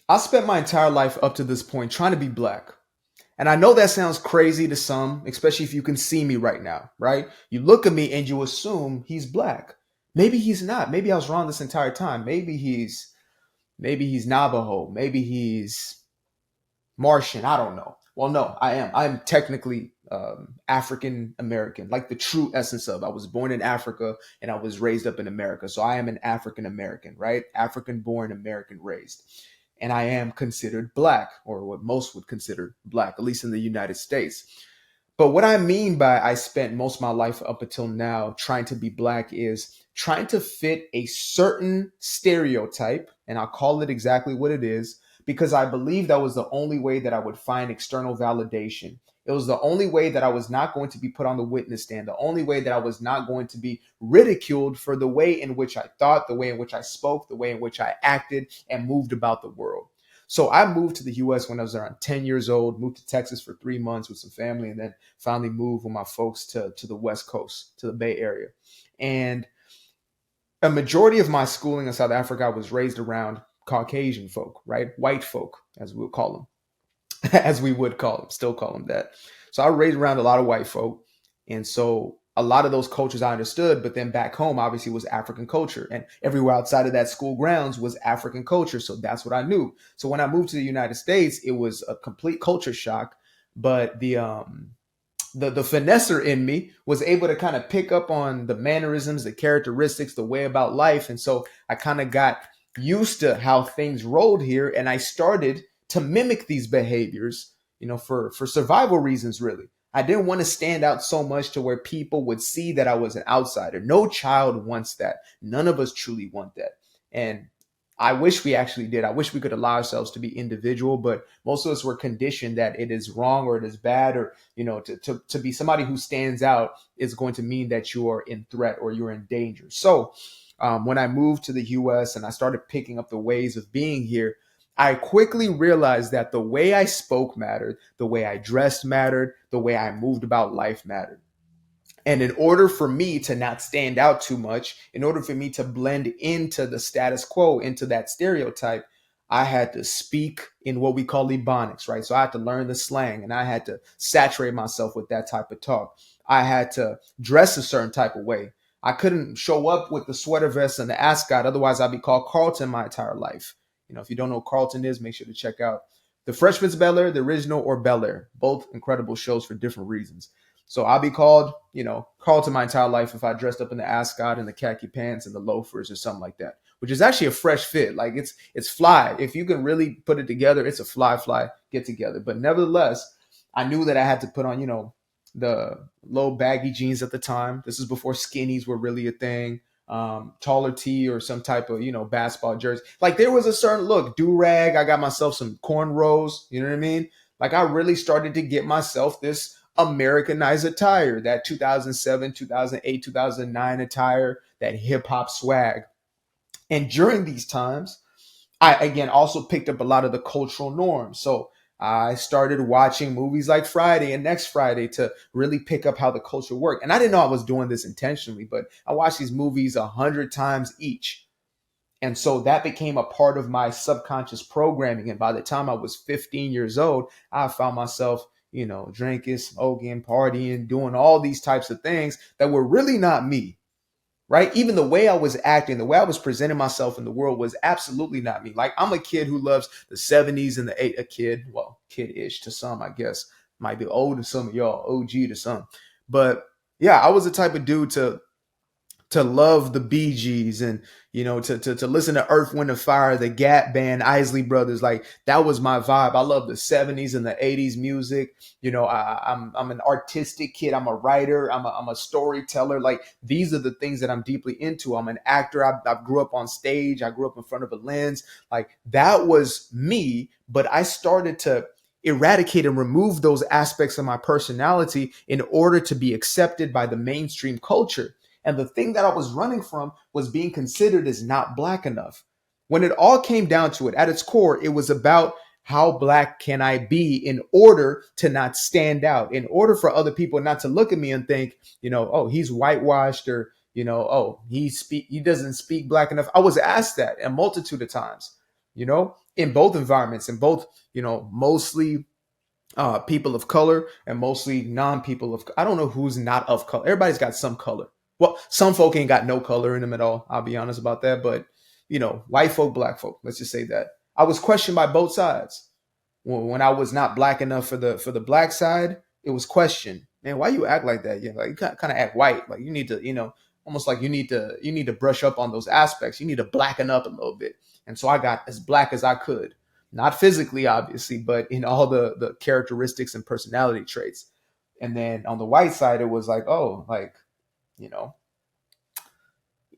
I spent my entire life up to this point trying to be black. And I know that sounds crazy to some, especially if you can see me right now, right? You look at me and you assume he's black. Maybe he's not. Maybe I was wrong this entire time. Maybe he's Navajo. Maybe he's Martian. I don't know. Well, no, I am. I'm technically African American, like the true essence of. I was born in Africa and I was raised up in America. So I am an African American, right? African born, American raised. And I am considered black, or what most would consider black, at least in the United States. But what I mean by I spent most of my life up until now trying to be black is trying to fit a certain stereotype, and I'll call it exactly what it is, because I believe that was the only way that I would find external validation. It was the only way that I was not going to be put on the witness stand, the only way that I was not going to be ridiculed for the way in which I thought, the way in which I spoke, the way in which I acted and moved about the world. So I moved to the US when I was around 10 years old, moved to Texas for 3 months with some family, and then finally moved with my folks to the West Coast, to the Bay Area. And a majority of my schooling in South Africa I was raised around Caucasian folk, right? White folk, as we would call them, as we would call them, still call them that. So I was raised around a lot of white folk. And so a lot of those cultures I understood, but then back home obviously was African culture. And everywhere outside of that school grounds was African culture. So that's what I knew. So when I moved to the United States, it was a complete culture shock. But the finesser in me was able to kind of pick up on the mannerisms, the characteristics, the way about life. And so I kind of got used to how things rolled here. And I started to mimic these behaviors, for survival reasons, really. I didn't want to stand out so much to where people would see that I was an outsider. No child wants that. None of us truly want that. And I wish we actually did. I wish we could allow ourselves to be individual, but most of us were conditioned that it is wrong or it is bad, or, to be somebody who stands out is going to mean that you are in threat or you're in danger. So when I moved to the US and I started picking up the ways of being here, I quickly realized that the way I spoke mattered, the way I dressed mattered, the way I moved about life mattered. And in order for me to not stand out too much, in order for me to blend into the status quo, into that stereotype, I had to speak in what we call ebonics, right? So I had to learn the slang and I had to saturate myself with that type of talk. I had to dress a certain type of way. I couldn't show up with the sweater vest and the ascot. Otherwise, I'd be called Carlton my entire life. If you don't know what Carlton is, make sure to check out The Fresh Prince of Bel-Air, the original, or Bel Air. Both incredible shows for different reasons. So I'll be called, Carlton my entire life if I dressed up in the ascot and the khaki pants and the loafers or something like that, which is actually a fresh fit. Like it's fly. If you can really put it together, it's a fly get together. But nevertheless, I knew that I had to put on, the low baggy jeans at the time. This is before skinnies were really a thing. Taller tee or some type of, basketball jersey. Like there was a certain look, do rag. I got myself some cornrows. You know what I mean? Like I really started to get myself this Americanized attire, that 2007, 2008, 2009 attire, that hip hop swag. And during these times, I again also picked up a lot of the cultural norms. So I started watching movies like Friday and Next Friday to really pick up how the culture worked. And I didn't know I was doing this intentionally, but I watched these movies 100 times each. And so that became a part of my subconscious programming. And by the time I was 15 years old, I found myself, drinking, smoking, partying, doing all these types of things that were really not me, right? Even the way I was acting, the way I was presenting myself in the world was absolutely not me. Like I'm a kid who loves the 70s and the eight, a kid, well, kid-ish to some, I guess. Might be old to some of y'all, OG to some. But yeah, I was the type of dude to love the Bee Gees and to listen to Earth, Wind and Fire, the Gap Band, Isley Brothers. Like that was my vibe. I love the 70s and the 80s music. I'm an artistic kid. I'm a writer. I'm a storyteller. Like these are the things that I'm deeply into. I'm an actor. I grew up on stage. I grew up in front of a lens. Like that was me. But I started to eradicate and remove those aspects of my personality in order to be accepted by the mainstream culture. And the thing that I was running from was being considered as not black enough. When it all came down to it, at its core, it was about how black can I be in order to not stand out, in order for other people not to look at me and think, oh, he's whitewashed, or, oh, he doesn't speak black enough. I was asked that a multitude of times, in both environments, in both, mostly people of color and mostly non-people of. I don't know who's not of color. Everybody's got some color. Well, some folk ain't got no color in them at all. I'll be honest about that. But white folk, black folk. Let's just say that I was questioned by both sides. When I was not black enough for the black side, it was questioned. Man, why you act like that? Like you kind of act white. Like you need to, almost like you need to brush up on those aspects. You need to blacken up a little bit. And so I got as black as I could, not physically, obviously, but in all the characteristics and personality traits. And then on the white side, it was like, oh, like, you know,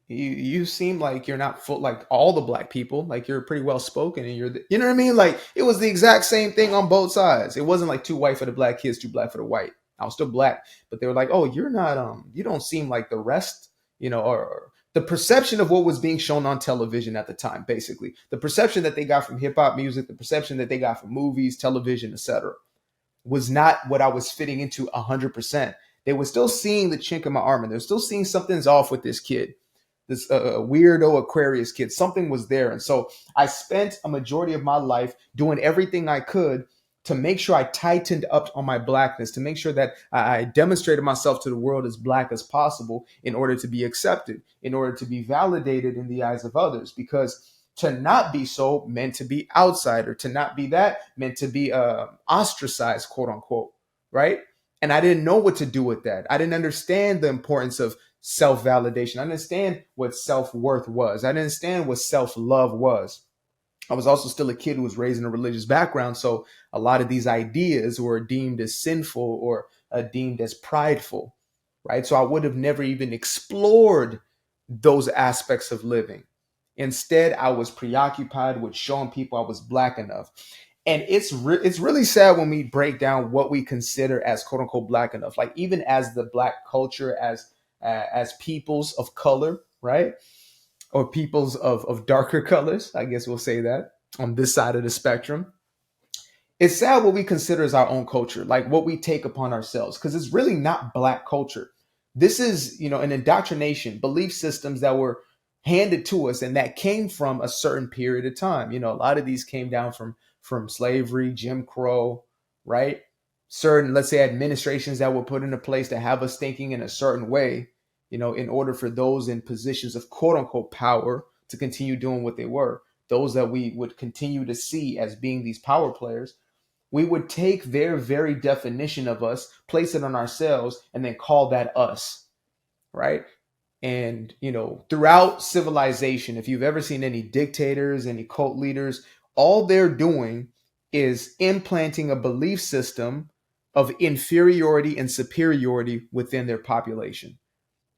you seem like you're not full like all the black people, like you're pretty well spoken and you know what I mean? Like it was the exact same thing on both sides. It wasn't like too white for the black kids, too black for the white. I was still black, but they were like, oh, you're not, you don't seem like the rest, or the perception of what was being shown on television at the time, basically the perception that they got from hip hop music, the perception that they got from movies, television, etc., was not what I was fitting into 100%. They were still seeing the chink in my armor. They were still seeing something's off with this kid, this weirdo Aquarius kid. Something was there. And so I spent a majority of my life doing everything I could to make sure I tightened up on my blackness, to make sure that I demonstrated myself to the world as black as possible in order to be accepted, in order to be validated in the eyes of others. Because to not be so meant to be outsider, to not be that meant to be ostracized, quote unquote, right? And I didn't know what to do with that. I didn't understand the importance of self-validation. I didn't understand what self-worth was. I didn't understand what self-love was. I was also still a kid who was raised in a religious background, so a lot of these ideas were deemed as sinful or deemed as prideful, right? So I would have never even explored those aspects of living. Instead, I was preoccupied with showing people I was black enough. And it's really sad when we break down what we consider as quote unquote black enough. Like even as the black culture, as peoples of color, right? Or peoples of darker colors, I guess we'll say that on this side of the spectrum. It's sad what we consider as our own culture, like what we take upon ourselves, because it's really not black culture. This is, an indoctrination, belief systems that were handed to us and that came from a certain period of time. A lot of these came down from slavery, Jim Crow, right? Certain, let's say, administrations that were put into place to have us thinking in a certain way, in order for those in positions of quote unquote power to continue doing what they were, those that we would continue to see as being these power players. We would take their very definition of us, place it on ourselves, and then call that us, right? And, throughout civilization, if you've ever seen any dictators, any cult leaders, all they're doing is implanting a belief system of inferiority and superiority within their population.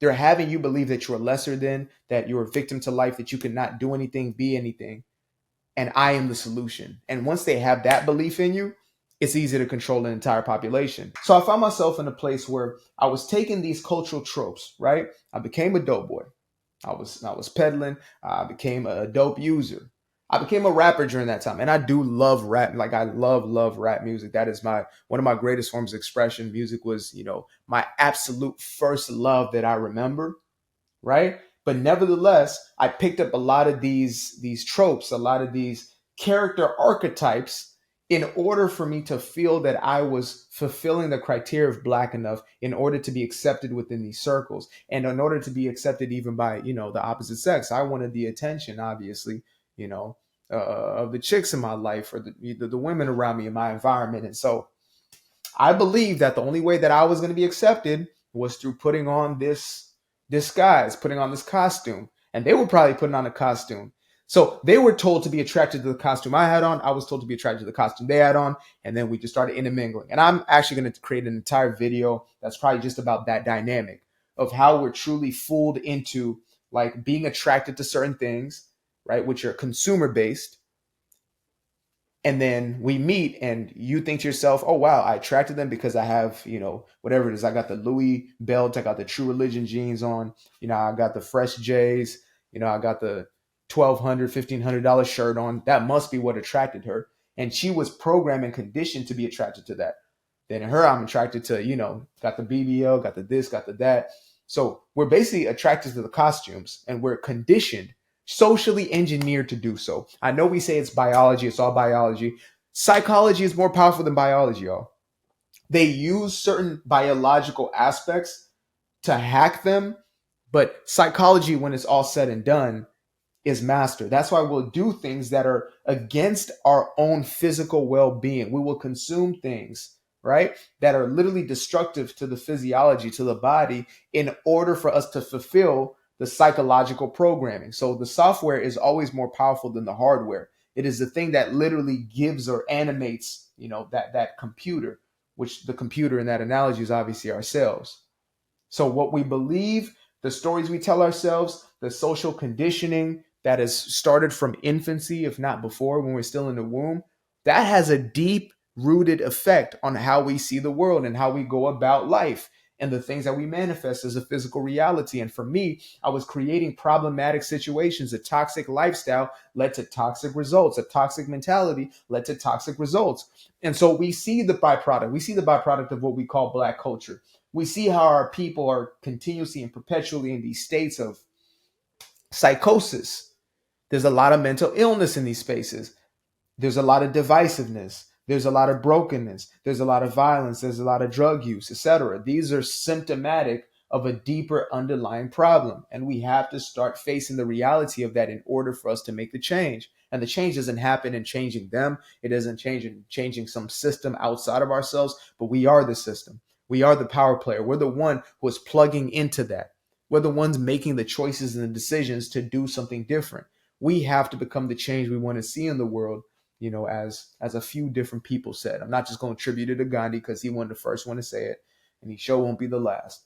They're having you believe that you're lesser than, that you're a victim to life, that you cannot do anything, be anything, and I am the solution. And once they have that belief in you, it's easy to control an entire population. So I found myself in a place where I was taking these cultural tropes, right? I became a dope boy. I was peddling. I became a dope user. I became a rapper during that time. And I do love rap. Like I love rap music. That is one of my greatest forms of expression. Music was, my absolute first love that I remember, right? But nevertheless, I picked up a lot of these tropes, a lot of these character archetypes in order for me to feel that I was fulfilling the criteria of black enough in order to be accepted within these circles. And in order to be accepted even by, the opposite sex, I wanted the attention, obviously, of the chicks in my life or the women around me in my environment. And so I believed that the only way that I was going to be accepted was through putting on this disguise, putting on this costume. And they were probably putting on a costume. So they were told to be attracted to the costume I had on. I was told to be attracted to the costume they had on. And then we just started intermingling. And I'm actually going to create an entire video that's probably just about that dynamic of how we're truly fooled into like being attracted to certain things, right, which are consumer based. And then we meet and you think to yourself, oh, wow, I attracted them because I have, whatever it is. I got the Louis belt. I got the True Religion jeans on. I got the Fresh J's. I got the $1,200, $1,500 shirt on. That must be what attracted her. And she was programmed and conditioned to be attracted to that. Then her, I'm attracted to, got the BBL, got the this, got the that. So we're basically attracted to the costumes and we're conditioned. socially engineered to do so. I know we say it's biology, it's all biology. Psychology is more powerful than biology, y'all. They use certain biological aspects to hack them, but psychology, when it's all said and done, is master. That's why we'll do things that are against our own physical well-being. We will consume things, right, that are literally destructive to the physiology, to the body, in order for us to fulfill the psychological programming. So the software is always more powerful than the hardware. It is the thing that literally gives or animates, that computer, which the computer in that analogy is obviously ourselves. So what we believe, the stories we tell ourselves, the social conditioning that has started from infancy, if not before, when we're still in the womb, that has a deep rooted effect on how we see the world and how we go about life and the things that we manifest as a physical reality. And for me, I was creating problematic situations. A toxic lifestyle led to toxic results. A toxic mentality led to toxic results. And so we see the byproduct. We see the byproduct of what we call Black culture. We see how our people are continuously and perpetually in these states of psychosis. There's a lot of mental illness in these spaces. There's a lot of divisiveness. There's a lot of brokenness. There's a lot of violence. There's a lot of drug use, etc. These are symptomatic of a deeper underlying problem. And we have to start facing the reality of that in order for us to make the change. And the change doesn't happen in changing them. It doesn't change in changing some system outside of ourselves, but we are the system. We are the power player. We're the one who is plugging into that. We're the ones making the choices and the decisions to do something different. We have to become the change we want to see in the world, as a few different people said. I'm not just going to attribute it to Gandhi because he wasn't the first one to say it, and he sure won't be the last.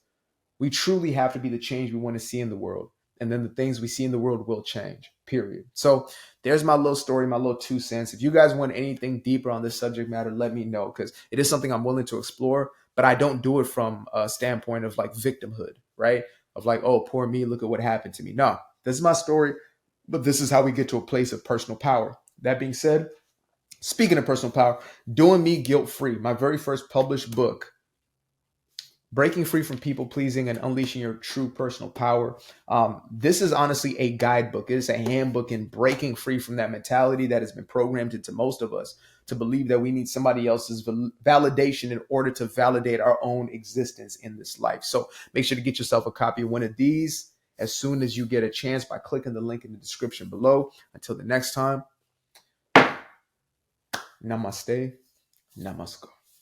We truly have to be the change we want to see in the world, and then the things we see in the world will change, period. So there's my little story, my little 2 cents. If you guys want anything deeper on this subject matter, let me know, because it is something I'm willing to explore, but I don't do it from a standpoint of like victimhood, right? Of like, oh, poor me, look at what happened to me. No, this is my story, but this is how we get to a place of personal power. That being said, speaking of personal power, Doing Me Guilt Free, my very first published book, breaking free from people pleasing and unleashing your true personal power. This is honestly a guidebook. It is a handbook in breaking free from that mentality that has been programmed into most of us to believe that we need somebody else's validation in order to validate our own existence in this life. So make sure to get yourself a copy of one of these as soon as you get a chance by clicking the link in the description below. Until the next time, namaste, namaskar.